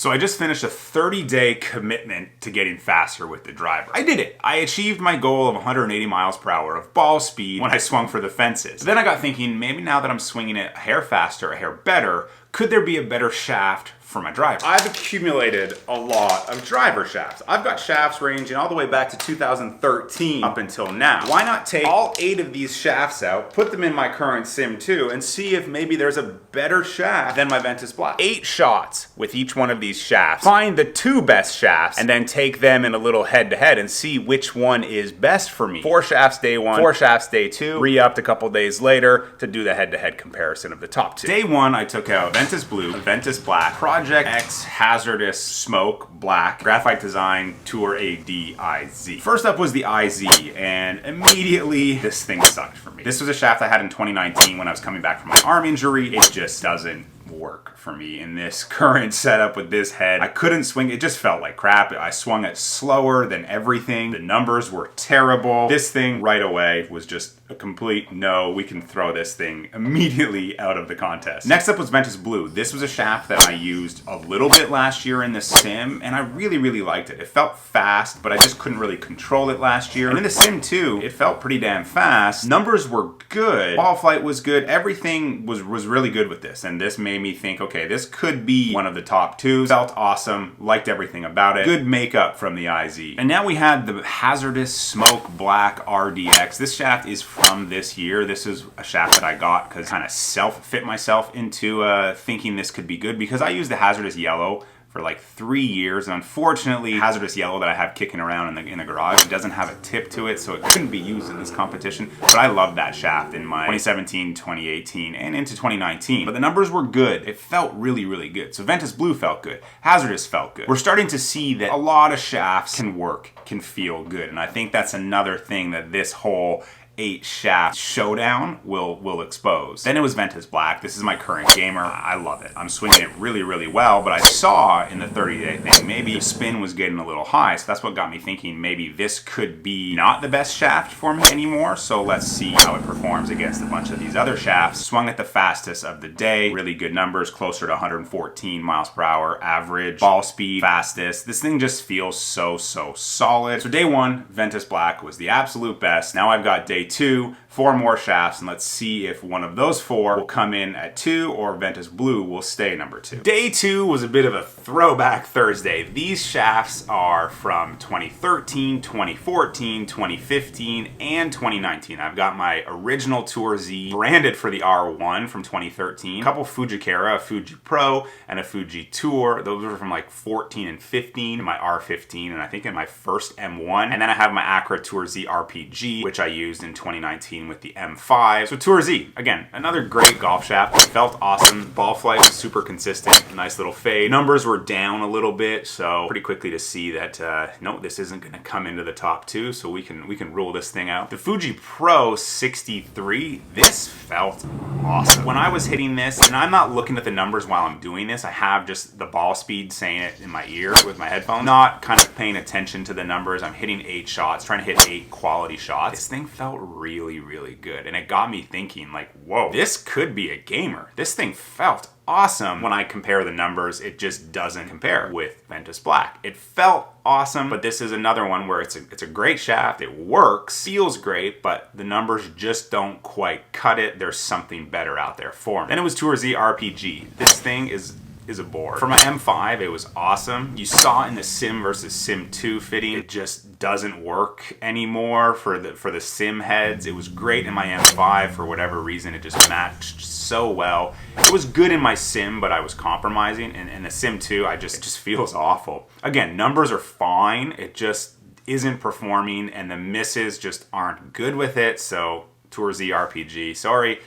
So I just finished a 30-day commitment to getting faster with the driver. I did it. I achieved my goal of 180 miles per hour of ball speed when I swung for the fences. But then I got thinking, maybe now that I'm swinging it a hair faster, a hair better, could there be a better shaft for my driver? I've accumulated a lot of driver shafts. I've got shafts ranging all the way back to 2013 up until now. Why not take all 8 of these shafts out, put them in my current SIM2, and see if maybe there's a better shaft than my Ventus Black. 8 shots with each one of these shafts. Find the 2 best shafts and then take them in a little head-to-head and see which one is best for me. 4 shafts day 1, 4 shafts day 2, re-upped a couple days later to do the head-to-head comparison of the top 2. Day 1, I took out Ventus Blue, Ventus Black, Project X, Hazardous, Smoke, Black, Graphite Design, Tour AD, IZ. First up was the IZ, and immediately this thing sucked for me. This was a shaft I had in 2019 when I was coming back from my arm injury. It just doesn't work for me in this current setup with this head. I couldn't swing, it just felt like crap. I swung it slower than everything. The numbers were terrible. This thing right away was just a complete no, we can throw this thing immediately out of the contest. Next up was Ventus Blue. This was a shaft that I used a little bit last year in the sim, and I really liked it. It felt fast, but I just couldn't really control it last year. And in the sim too, it felt pretty damn fast. Numbers were good. Ball flight was good. Everything was really good with this, and this made me think, okay, this could be one of the top 2. Felt awesome, liked everything about it. Good makeup from the IZ. And now we had the Hazardous Smoke Black RDX. This shaft is from this year. This is a shaft that I got because I kind of fit myself into thinking this could be good, because I used the Hazardous Yellow for like 3 years, and unfortunately Hazardous Yellow that I have kicking around in the garage, it doesn't have a tip to it, so it couldn't be used in this competition. But I loved that shaft in my 2017, 2018, and into 2019. But the numbers were good. It felt really good. So Ventus Blue felt good. Hazardous felt good. We're starting to see that a lot of shafts can work, can feel good, and I think that's another thing that this whole 8 shaft showdown will expose. Then it was Ventus Black. This is my current gamer. I love it. I'm swinging it really well, but I saw in the 30-day thing maybe the spin was getting a little high, so that's what got me thinking maybe this could be not the best shaft for me anymore. So let's see how it performs against a bunch of these other shafts. Swung at the fastest of the day. Really good numbers, closer to 114 miles per hour average. Ball speed, fastest. This thing just feels so solid. So day 1, Ventus Black was the absolute best. Now I've got day 2, 4 more shafts, and let's see if one of those 4 will come in at 2 or Ventus Blue will stay number 2. Day 2 was a bit of a throwback Thursday. These shafts are from 2013, 2014, 2015, and 2019. I've got my original Tour Z branded for the R1 from 2013, a couple Fujikura, a Fuji Pro, and a Fuji Tour. Those were from like 14 and 15, my R15, and I think in my first M1. And then I have my Accra Tour Z RPG, which I used in 2019 with the M5. So Tour Z, again, another great golf shaft. It felt awesome. Ball flight was super consistent. Nice little fade. Numbers were down a little bit, so pretty quickly to see that no, this isn't going to come into the top 2, so we can rule this thing out. The Fuji Pro 63, this felt awesome. When I was hitting this, and I'm not looking at the numbers while I'm doing this, I have just the ball speed saying it in my ear with my headphones, not kind of paying attention to the numbers. I'm hitting 8 shots, trying to hit 8 quality shots. This thing felt really good, and it got me thinking like, whoa, this could be a gamer. This thing felt awesome. When I compare the numbers, it just doesn't compare with Ventus Black. It felt awesome, but this is another one where it's a great shaft. It works, feels great, but the numbers just don't quite cut it. There's something better out there for me. Then it was Tour Z RPG. This thing is a bore. For my M5, it was awesome. You saw in the Sim versus Sim 2 fitting, it just doesn't work anymore for the Sim heads. It was great in my M5 for whatever reason. It just matched so well. It was good in my Sim, but I was compromising, and in the Sim 2, it just feels awful. Again, numbers are fine. It just isn't performing, and the misses just aren't good with it. So Tour Z RPG, sorry,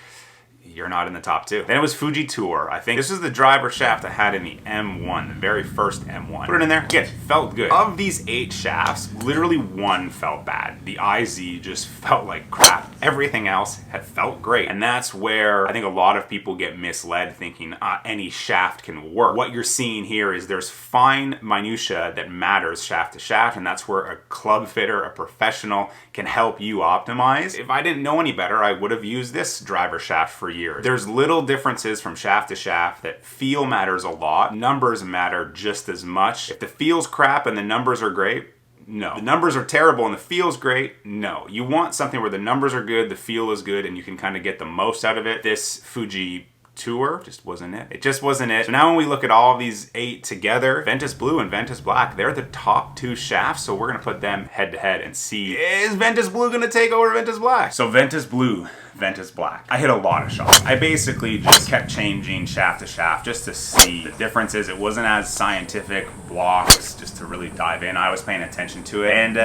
you're not in the top 2. Then it was Fuji Tour. I think this is the driver shaft I had in the M1, the very first M1. Put it in there. Again, felt good. Of these 8 shafts, literally 1 felt bad. The IZ just felt like crap. Everything else had felt great. And that's where I think a lot of people get misled thinking any shaft can work. What you're seeing here is there's fine minutia that matters shaft to shaft, and that's where a club fitter, a professional, can help you optimize. If I didn't know any better, I would have used this driver shaft for years. There's little differences from shaft to shaft that feel matters a lot. Numbers matter just as much. If the feel's crap and the numbers are great, no. The numbers are terrible and the feel's great, no. You want something where the numbers are good, the feel is good, and you can kind of get the most out of it. This Fujikura just wasn't it. It just wasn't it. So now when we look at all of these 8 together, Ventus Blue and Ventus Black, they're the top 2 shafts, so we're gonna put them head to head and see, is Ventus Blue gonna take over Ventus Black? So Ventus Blue, Ventus Black. I hit a lot of shots. I basically just kept changing shaft to shaft just to see the differences. It wasn't as scientific, blocks, just to really dive in. I was paying attention to it, and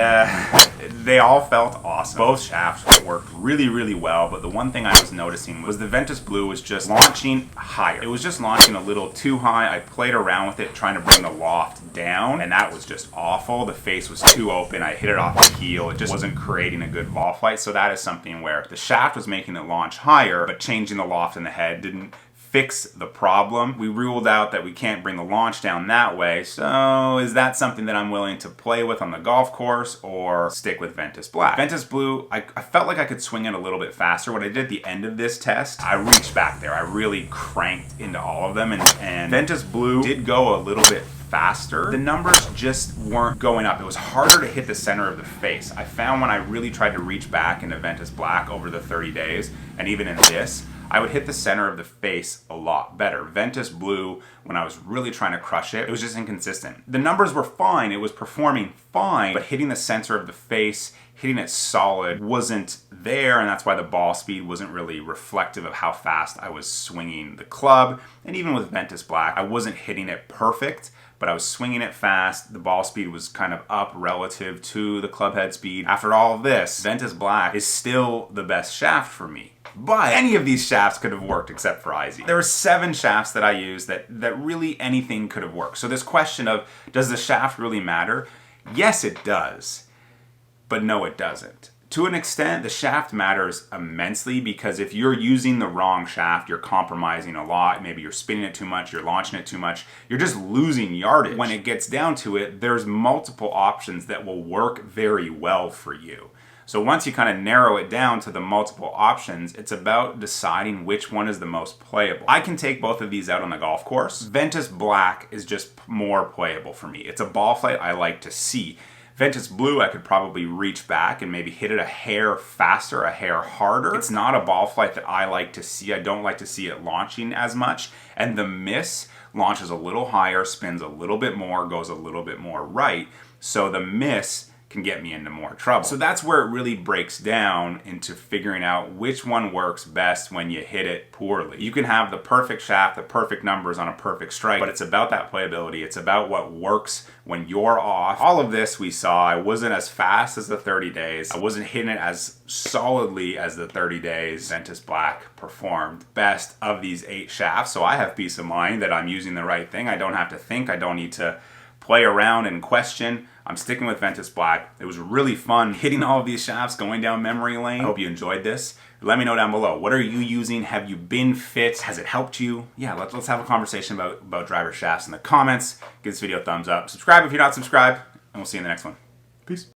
they all felt awesome. Both shafts worked really, really well, but the one thing I was noticing was the Ventus Blue was just launching higher. It was just launching a little too high. I played around with it, trying to bring the loft down, and that was just awful. The face was too open. I hit it off the heel. It just wasn't creating a good ball flight, so that is something where the shaft was making it launch higher, but changing the loft in the head didn't fix the problem. We ruled out that we can't bring the launch down that way, so is that something that I'm willing to play with on the golf course or stick with Ventus Black? Ventus Blue, I felt like I could swing it a little bit faster. What I did at the end of this test, I reached back there. I really cranked into all of them, and Ventus Blue did go a little bit faster. The numbers just weren't going up. It was harder to hit the center of the face. I found when I really tried to reach back into Ventus Black over the 30 days, and even in this, I would hit the center of the face a lot better. Ventus Blue, when I was really trying to crush it, it was just inconsistent. The numbers were fine, it was performing fine, but hitting the center of the face, hitting it solid, wasn't there, and that's why the ball speed wasn't really reflective of how fast I was swinging the club. And even with Ventus Black, I wasn't hitting it perfect, but I was swinging it fast. The ball speed was kind of up relative to the club head speed. After all of this, Ventus Black is still the best shaft for me. But any of these shafts could have worked except for IZ. There were 7 shafts that I used that really anything could have worked. So this question of, does the shaft really matter? Yes, it does. But no, it doesn't. To an extent, the shaft matters immensely, because if you're using the wrong shaft, you're compromising a lot. Maybe you're spinning it too much, you're launching it too much, you're just losing yardage. When it gets down to it, there's multiple options that will work very well for you. So once you kind of narrow it down to the multiple options, it's about deciding which one is the most playable. I can take both of these out on the golf course. Ventus Black is just more playable for me. It's a ball flight I like to see. Ventus Blue, I could probably reach back and maybe hit it a hair faster, a hair harder. It's not a ball flight that I like to see. I don't like to see it launching as much. And the miss launches a little higher, spins a little bit more, goes a little bit more right. So the miss can get me into more trouble. So that's where it really breaks down into figuring out which one works best when you hit it poorly. You can have the perfect shaft, the perfect numbers on a perfect strike, but it's about that playability. It's about what works when you're off. All of this we saw. I wasn't as fast as the 30 days. I wasn't hitting it as solidly as the 30 days. Ventus Black performed best of these 8 shafts, so I have peace of mind that I'm using the right thing. I don't have to think. I don't need to play around and question. I'm sticking with Ventus Black. It was really fun hitting all of these shafts, going down memory lane. I hope you enjoyed this. Let me know down below. What are you using? Have you been fit? Has it helped you? Yeah, let's have a conversation about driver shafts in the comments. Give this video a thumbs up. Subscribe if you're not subscribed, and we'll see you in the next one. Peace.